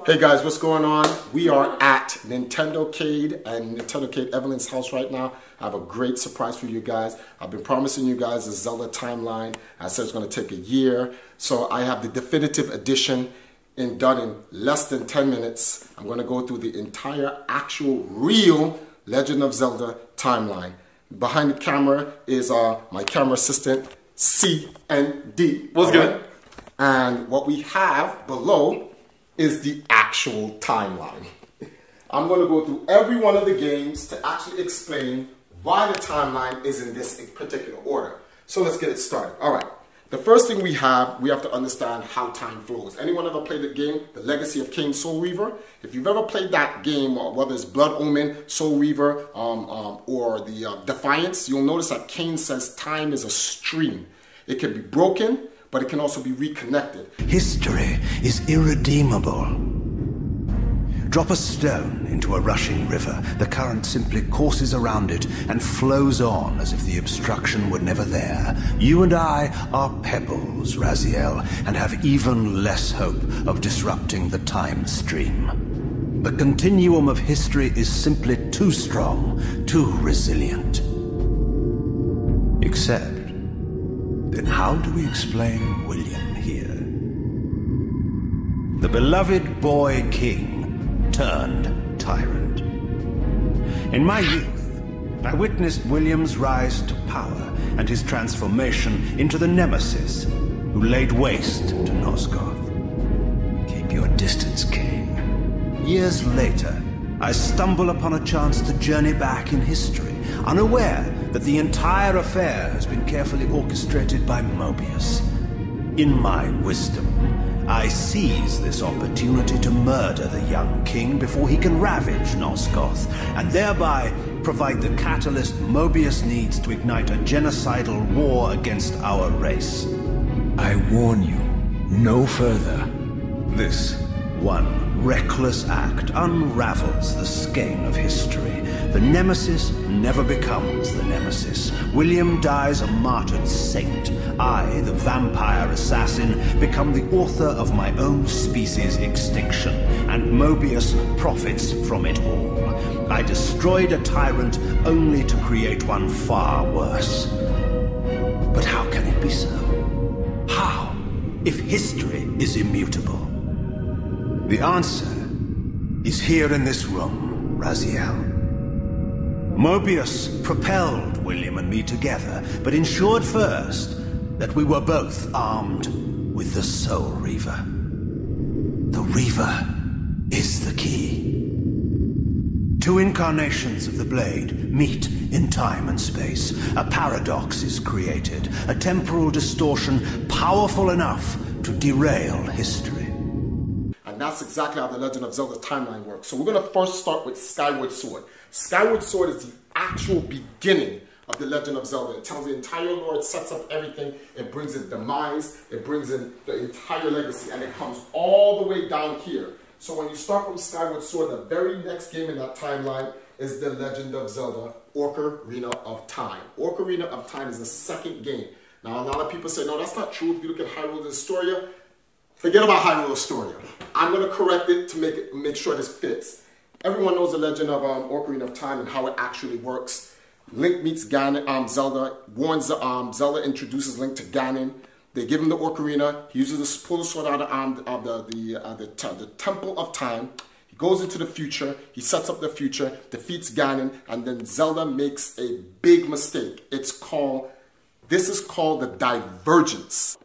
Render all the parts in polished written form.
Hey guys, what's going on? We are at Nintendocade and Nintendocade Evelyn's house right now. I have a great surprise for you guys. I've been promising you guys a Zelda timeline. I said it's going to take a year. So I have the definitive edition done in less than 10 minutes. I'm going to go through the entire actual real Legend of Zelda timeline. Behind the camera is my camera assistant, C&D. What's good? And what we have below is the actual timeline. I'm going to go through every one of the games to actually explain why the timeline is in this particular order. So let's get it started. All right. The first thing we have to understand how time flows. Anyone ever played the game, The Legacy of Kain Soul Reaver? If you've ever played that game, whether it's Blood Omen, Soul Reaver, or the Defiance, you'll notice that Kain says time is a stream. It can be broken, but it can also be reconnected. History is irredeemable. Drop a stone into a rushing river. The current simply courses around it and flows on as if the obstruction were never there. You and I are pebbles, Raziel, and have even less hope of disrupting the time stream. The continuum of history is simply too strong, too resilient. Except, then how do we explain William here? The beloved boy king turned tyrant. In my youth, I witnessed William's rise to power and his transformation into the nemesis who laid waste to Nosgoth. Keep your distance, Kain. Years later, I stumble upon a chance to journey back in history, unaware that the entire affair has been carefully orchestrated by Mobius. In my wisdom, I seize this opportunity to murder the young king before he can ravage Nosgoth, and thereby provide the catalyst Mobius needs to ignite a genocidal war against our race. I warn you, no further. This one reckless act unravels the skein of history. The nemesis never becomes the nemesis. William dies a martyred saint. I, the vampire assassin, become the author of my own species' extinction, and Mobius profits from it all. I destroyed a tyrant only to create one far worse. But how can it be so? How, if history is immutable? The answer is here in this room, Raziel. Mobius propelled William and me together, but ensured first that we were both armed with the Soul Reaver. The Reaver is the key. Two incarnations of the blade meet in time and space. A paradox is created, a temporal distortion powerful enough to derail history. And that's exactly how the Legend of Zelda timeline works. So we're going to first start with Skyward Sword. Skyward Sword is the actual beginning of the Legend of Zelda. It tells the entire lore, it sets up everything, it brings in demise, it brings in the entire legacy, and it comes all the way down here. So when you start from Skyward Sword, the very next game in that timeline is the Legend of Zelda Ocarina of Time. Ocarina of Time is the second game. Now a lot of people say, no, that's not true. If you look at Hyrule Historia, forget about Hyrule Historia. I'm going to correct it to make sure this fits. Everyone knows the legend of Ocarina of Time and how it actually works. Link meets Ganon, Zelda, warns Zelda introduces Link to Ganon. They give him the Ocarina. He uses to pull the sword out of the Temple of Time. He goes into the future. He sets up the future, defeats Ganon, and then Zelda makes a big mistake. This is called the divergence.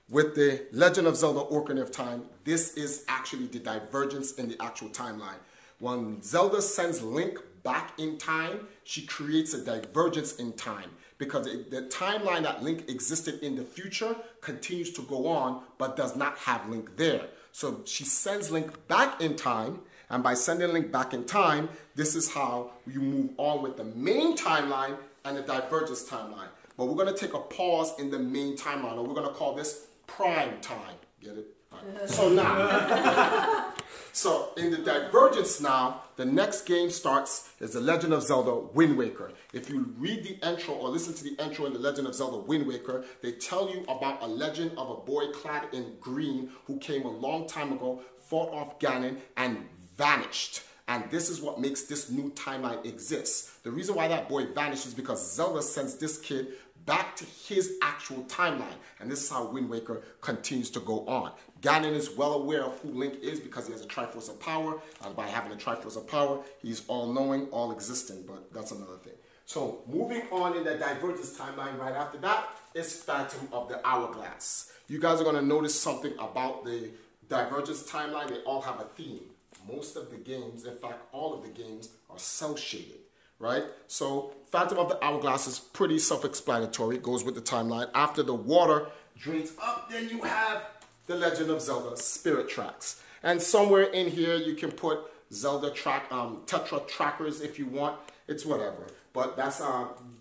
With the Legend of Zelda Ocarina of Time, this is actually the divergence in the actual timeline. When Zelda sends Link back in time, she creates a divergence in time because the timeline that Link existed in the future continues to go on but does not have Link there. So she sends Link back in time, and by sending Link back in time, this is how you move on with the main timeline and the divergence timeline. But we're going to take a pause in the main timeline, or we're going to call this prime time. Get it? Right. So now, so in the divergence now, the next game starts is The Legend of Zelda Wind Waker. If you read the intro or listen to the intro in The Legend of Zelda Wind Waker, they tell you about a legend of a boy clad in green who came a long time ago fought off Ganon, and vanished. And this is what makes this new timeline exist. The reason why that boy vanished is because Zelda sends this kid back to his actual timeline. And this is how Wind Waker continues to go on. Ganon is well aware of who Link is because he has a Triforce of Power. And by having a Triforce of Power, he's all-knowing, all-existing. But that's another thing. So moving on in the Divergence timeline right after that is Phantom of the Hourglass. You guys are going to notice something about the Divergence timeline. They all have a theme. Most of the games, in fact, all of the games are cel-shaded, right? So Phantom of the Hourglass is pretty self-explanatory. It goes with the timeline. After the water drains up, then you have the Legend of Zelda Spirit Tracks. And somewhere in here, you can put Zelda track, Tetra trackers if you want. It's whatever. But that's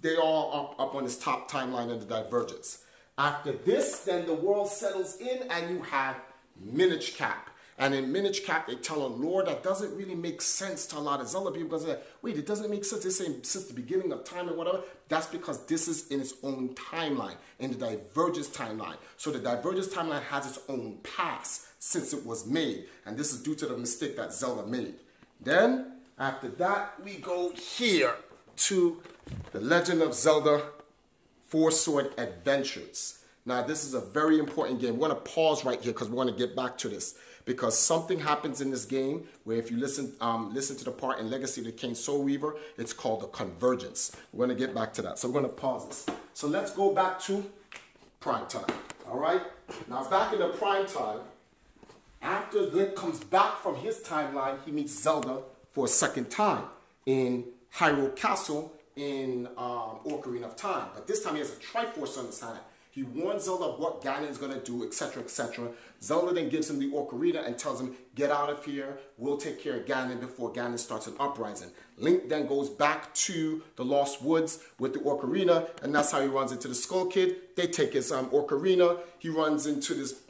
they all up on this top timeline in the Divergence. After this, then the world settles in and you have Minish Cap. And in Minish Cap, they tell a lore that doesn't really make sense to a lot of Zelda people because they're like, wait, it doesn't make sense. They're saying since the beginning of time and whatever. That's because this is in its own timeline, in the Divergence timeline. So the Divergence timeline has its own past since it was made. And this is due to the mistake that Zelda made. Then, after that, we go here to the Legend of Zelda Four Sword Adventures. Now, this is a very important game. We're going to pause right here because we want to get back to this. Because something happens in this game where if you listen to the part in Legacy of the King Soul Reaver, it's called the Convergence. We're going to get back to that. So we're going to pause this. So let's go back to Prime Time. All right? Now, back in the Prime Time, after Link comes back from his timeline, he meets Zelda for a second time in Hyrule Castle in Ocarina of Time. But this time he has a Triforce on his hand. He warns Zelda of what Ganon is going to do, etc., etc. Zelda then gives him the Ocarina and tells him, get out of here. We'll take care of Ganon before Ganon starts an uprising. Link then goes back to the Lost Woods with the Ocarina, and that's how he runs into the Skull Kid. They take his Ocarina. He runs into this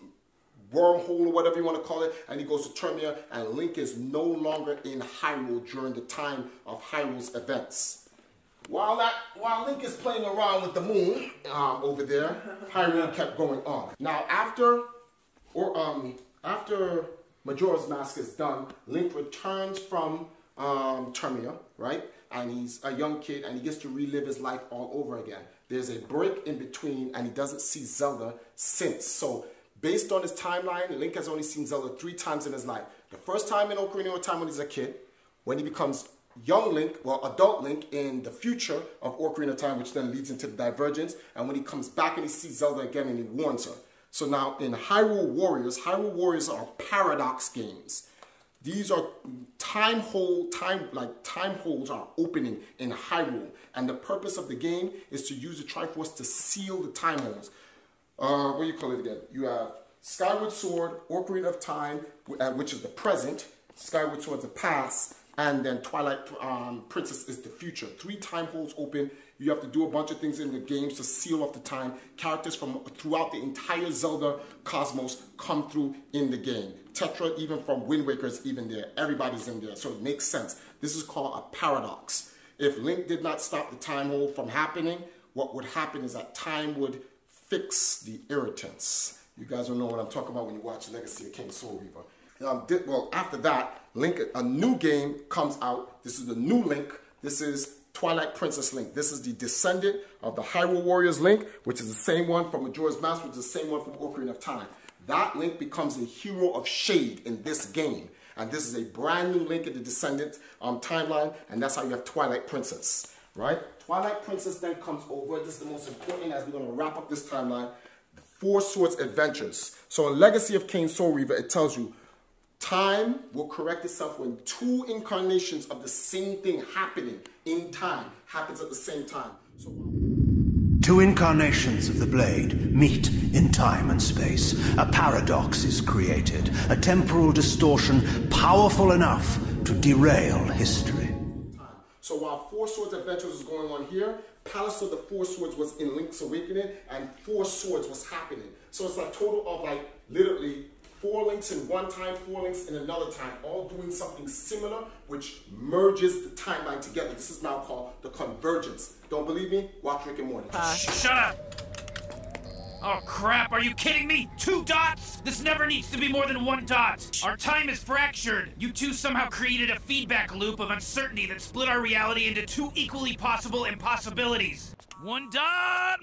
wormhole or whatever you want to call it, and he goes to Termina, and Link is no longer in Hyrule during the time of Hyrule's events. While Link is playing around with the moon over there, Hyrule kept going on. Now, after Majora's Mask is done, Link returns from Termina, right? And he's a young kid, and he gets to relive his life all over again. There's a break in between, and he doesn't see Zelda since. So, based on his timeline, Link has only seen Zelda 3 times in his life. The first time in Ocarina of Time when he's a kid, when he becomes young Link, well, adult Link in the future of Ocarina of Time, which then leads into the Divergence, and when he comes back and he sees Zelda again and he warns her. So now in Hyrule Warriors are paradox games. These are time holes are opening in Hyrule, and the purpose of the game is to use the Triforce to seal the time holes. What do you call it again? You have Skyward Sword, Ocarina of Time, which is the present, Skyward Sword is the past, and then Twilight Princess is the future. 3 time holes open. You have to do a bunch of things in the games to seal off the time. Characters from throughout the entire Zelda cosmos come through in the game. Tetra, even from Wind Waker, is even there. Everybody's in there, so it makes sense. This is called a paradox. If Link did not stop the time hole from happening, what would happen is that time would fix the irritants. You guys will know what I'm talking about when you watch Legacy of King Soul Reaver. Well, after that, Link, a new game comes out. This is the new Link. This is Twilight Princess Link. This is the descendant of the Hyrule Warriors Link, which is the same one from Majora's Mask, which is the same one from Ocarina of Time. That Link becomes a hero of shade in this game. And this is a brand new Link in the Descendant timeline, and that's how you have Twilight Princess, right? Twilight Princess then comes over. This is the most important as we're going to wrap up this timeline. The Four Swords Adventures. So in Legacy of King Soul Reaver, it tells you time will correct itself when 2 incarnations of the same thing happening in time happens at the same time. So 2 incarnations of the blade meet in time and space. A paradox is created, a temporal distortion powerful enough to derail history. So while Four Swords Adventures was going on here, Palace of the Four Swords was in Link's Awakening, and 4 swords was happening. So it's a total of like literally 4 links in one time, 4 links in another time, all doing something similar, which merges the timeline together. This is now called the Convergence. Don't believe me? Watch Rick and Morty. Shut up! Oh crap, are you kidding me? 2 dots? This never needs to be more than 1 dot. Our time is fractured. You two somehow created a feedback loop of uncertainty that split our reality into 2 equally possible impossibilities. 1 dot,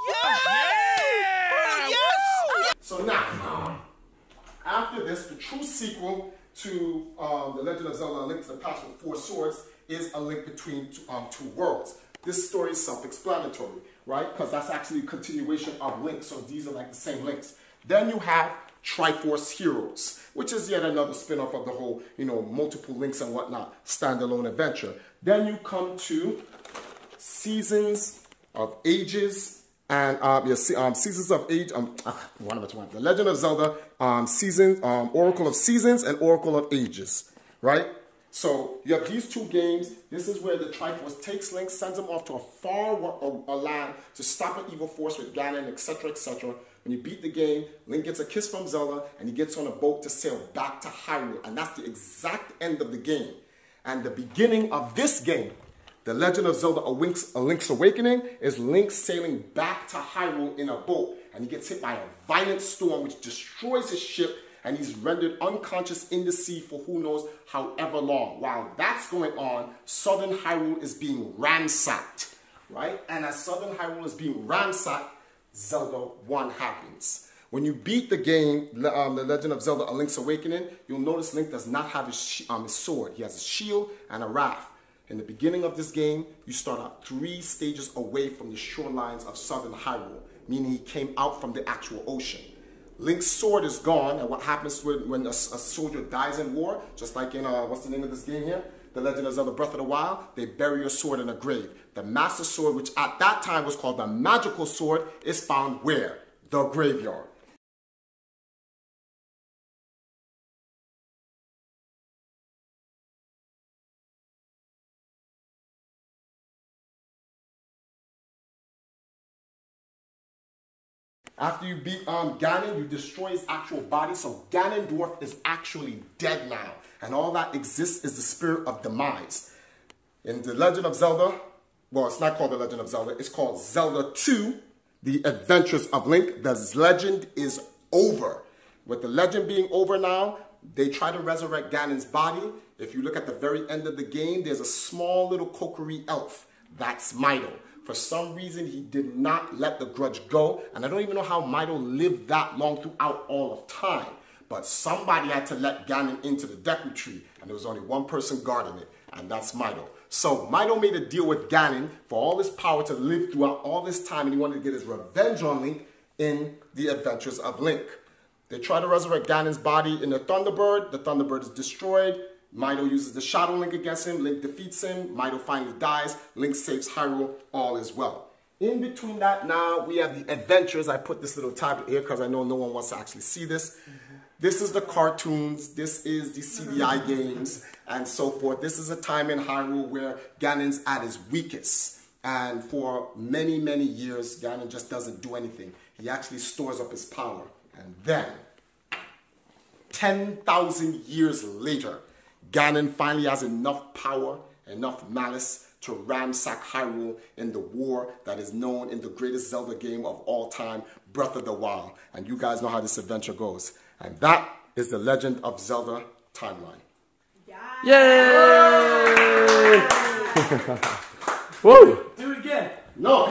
Yes! Yeah! Yes! So now, after this, the true sequel to The Legend of Zelda: A Link to the Past with 4 Swords is A Link Between Two Worlds. This story is self-explanatory, right? Because that's actually a continuation of links, so these are like the same links. Then you have Triforce Heroes, which is yet another spin-off of the whole, multiple links and whatnot, standalone adventure. Then you come to Seasons of Ages, and Seasons of Age, The Legend of Zelda, Oracle of Seasons and Oracle of Ages, right? So you have these 2 games. This is where the Triforce takes Link, sends him off to a far land to stop an evil force with Ganon, etc., etc. When you beat the game, Link gets a kiss from Zelda, and he gets on a boat to sail back to Hyrule, and that's the exact end of the game. And the beginning of this game, The Legend of Zelda: A Link's Awakening, is Link sailing back to Hyrule in a boat, and he gets hit by a violent storm which destroys his ship, and he's rendered unconscious in the sea for who knows however long. While that's going on, Southern Hyrule is being ransacked, right? And as Southern Hyrule is being ransacked, Zelda 1 happens. When you beat the game, The Legend of Zelda: A Link's Awakening, you'll notice Link does not have his sword. He has a shield and a raft. In the beginning of this game, you start out 3 stages away from the shorelines of Southern Hyrule, meaning he came out from the actual ocean. Link's sword is gone, and what happens when a soldier dies in war, just like in, what's the name of this game here? The Legend of Zelda: Breath of the Wild, they bury your sword in a grave. The Master Sword, which at that time was called the Magical Sword, is found where? The graveyard. After you beat Ganon, you destroy his actual body, so Ganondorf is actually dead now. And all that exists is the spirit of demise. In The Legend of Zelda, well, it's not called The Legend of Zelda, it's called Zelda 2, The Adventures of Link. The legend is over. With the legend being over now, they try to resurrect Ganon's body. If you look at the very end of the game, there's a small little Kokiri elf. That's Mido. For some reason, he did not let the grudge go, and I don't even know how Mido lived that long throughout all of time. But somebody had to let Ganon into the Deku Tree, and there was only one person guarding it, and that's Mido. So Mido made a deal with Ganon for all his power to live throughout all this time, and he wanted to get his revenge on Link in The Adventures of Link. They try to resurrect Ganon's body in the Thunderbird. The Thunderbird is destroyed. Mido uses the Shadow Link against him. Link defeats him. Mido finally dies. Link saves Hyrule. All is well. In between that, now we have the adventures. I put this little tablet here because I know no one wants to actually see this. This is the cartoons. This is the CDI games and so forth. This is a time in Hyrule where Ganon's at his weakest. And for many, many years, Ganon just doesn't do anything. He actually stores up his power. And then, 10,000 years later, Ganon finally has enough power, enough malice to ransack Hyrule in the war that is known in the greatest Zelda game of all time, Breath of the Wild. And you guys know how this adventure goes. And that is the Legend of Zelda timeline. Yay! Woo! Do it again. No!